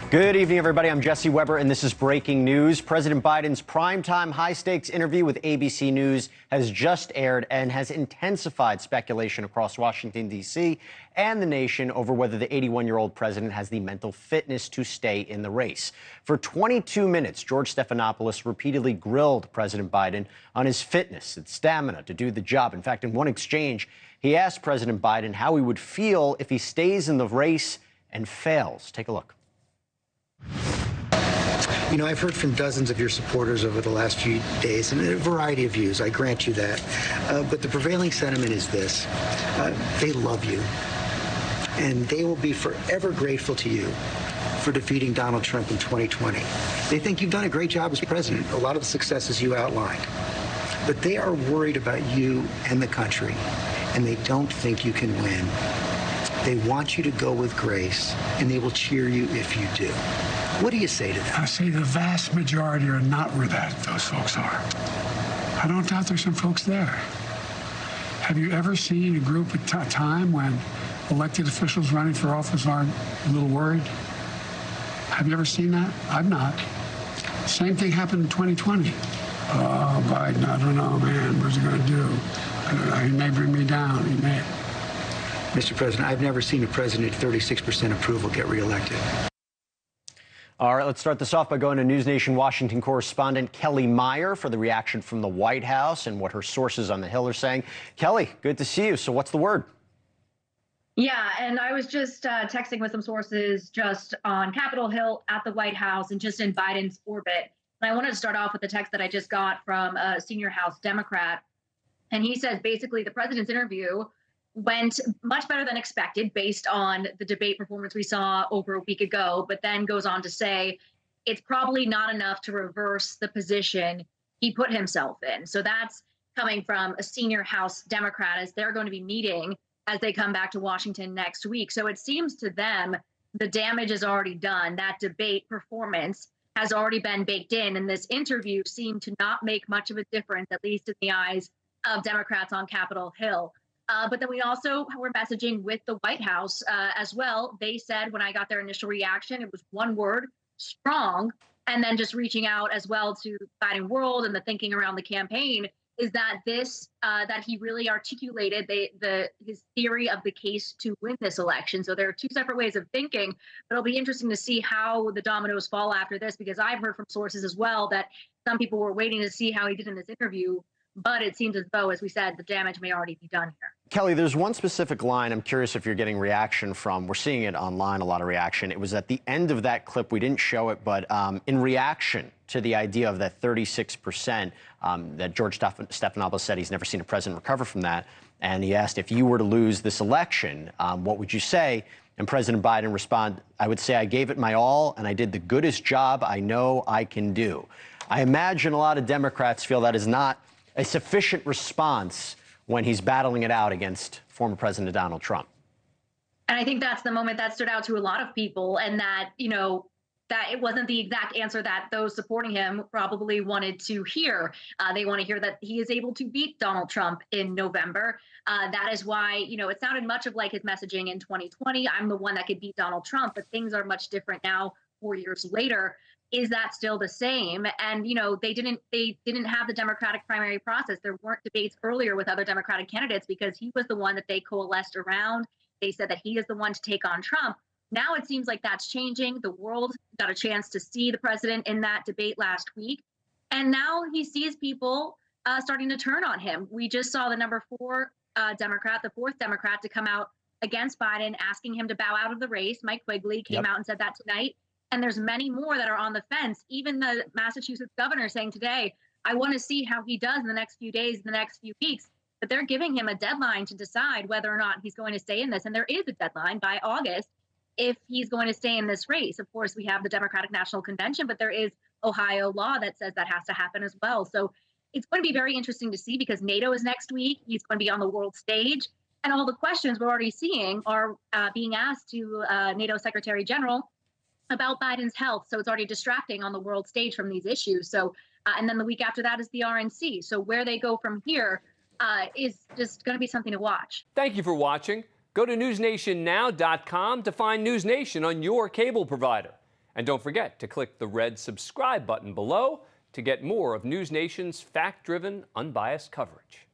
Good evening, everybody. I'm Jesse Weber, and this is breaking news. President Biden's primetime high-stakes interview with ABC News has just aired and has intensified speculation across Washington, D.C. and the nation over whether the 81-year-old president has the mental fitness to stay in the race. For 22 minutes, George Stephanopoulos repeatedly grilled President Biden on his fitness and stamina to do the job. In fact, in one exchange, he asked President Biden how he would feel if he stays in the race and fails. Take a look. You know, I've heard from dozens of your supporters over the last few days, and a variety of views. I grant you that. But the prevailing sentiment is this. They love you, and they will be forever grateful to you for defeating Donald Trump in 2020. They think you've done a great job as president, a lot of the successes you outlined. But they are worried about you and the country, and they don't think you can win. They want you to go with grace, and they will cheer you if you do. What do you say to them? I say the vast majority are not where those folks are. I don't doubt there's some folks there. Have you ever seen a group at a time when elected officials running for office aren't a little worried? Have you ever seen that? I've not. Same thing happened in 2020. Oh, Biden, I don't know, man. What's he going to do? He may bring me down. He may. Mr. President, I've never seen a president at 36% approval get reelected. All right, let's start this off by going to NewsNation Washington correspondent Kellie Meyer for the reaction from the White House and what her sources on the Hill are saying. Kellie, good to see you. So what's the word? Yeah, and I was just texting with some sources just on Capitol Hill, at the White House, and just in Biden's orbit. And I wanted to start off with the text that I just got from a senior House Democrat. And he says basically the president's interview went much better than expected based on the debate performance we saw over a week ago, but then goes on to say it's probably not enough to reverse the position he put himself in. So that's coming from a senior House Democrat as they're going to be meeting as they come back to Washington next week. So it seems to them the damage is already done. That debate performance has already been baked in, and this interview seemed to not make much of a difference, at least in the eyes of Democrats on Capitol Hill. But then we also were messaging with the White House as well. They said when I got their initial reaction, it was one word, strong. And then just reaching out as well to Biden World and the thinking around the campaign is that that he really articulated his theory of the case to win this election. So there are two separate ways of thinking, but it'll be interesting to see how the dominoes fall after this, because I've heard from sources as well that some people were waiting to see how he did in this interview. But it seems as though, as we said, the damage may already be done here. Kellie, there's one specific line I'm curious if you're getting reaction from. We're seeing it online, a lot of reaction. It was at the end of that clip. We didn't show it, but in reaction to the idea of that 36% that George Stephanopoulos said he's never seen a president recover from that. And he asked, if you were to lose this election, what would you say? And President Biden responded, I would say I gave it my all and I did the goodest job I know I can do. I imagine a lot of Democrats feel that is not a sufficient response when he's battling it out against former President Donald Trump. And I think that's the moment that stood out to a lot of people, and that, you know, that it wasn't the exact answer that those supporting him probably wanted to hear. They want to hear that he is able to beat Donald Trump in November. That is why, you know, it sounded much of like his messaging in 2020. I'm the one that could beat Donald Trump, but things are much different now, 4 years later. Is that still the same? And, you know, they didn't have the Democratic primary process. There weren't debates earlier with other Democratic candidates because he was the one that they coalesced around. They said that he is the one to take on Trump. Now it seems like that's changing. The world got a chance to see the president in that debate last week. And now he sees people starting to turn on him. We just saw the number 4 Democrat, the 4th Democrat, to come out against Biden, asking him to bow out of the race. Mike Quigley came out and said that tonight. And there's many more that are on the fence. Even the Massachusetts governor saying today, I want to see how he does in the next few days, in the next few weeks. But they're giving him a deadline to decide whether or not he's going to stay in this. And there is a deadline by August if he's going to stay in this race. Of course, we have the Democratic National Convention, but there is Ohio law that says that has to happen as well. So it's going to be very interesting to see, because NATO is next week. He's going to be on the world stage. And all the questions we're already seeing are being asked to NATO Secretary General about Biden's health. So it's already distracting on the world stage from these issues. So, and then the week after that is the RNC. So where they go from here is just going to be something to watch. Thank you for watching. Go to newsnationnow.com to find NewsNation on your cable provider. And don't forget to click the red subscribe button below to get more of NewsNation's fact-driven, unbiased coverage.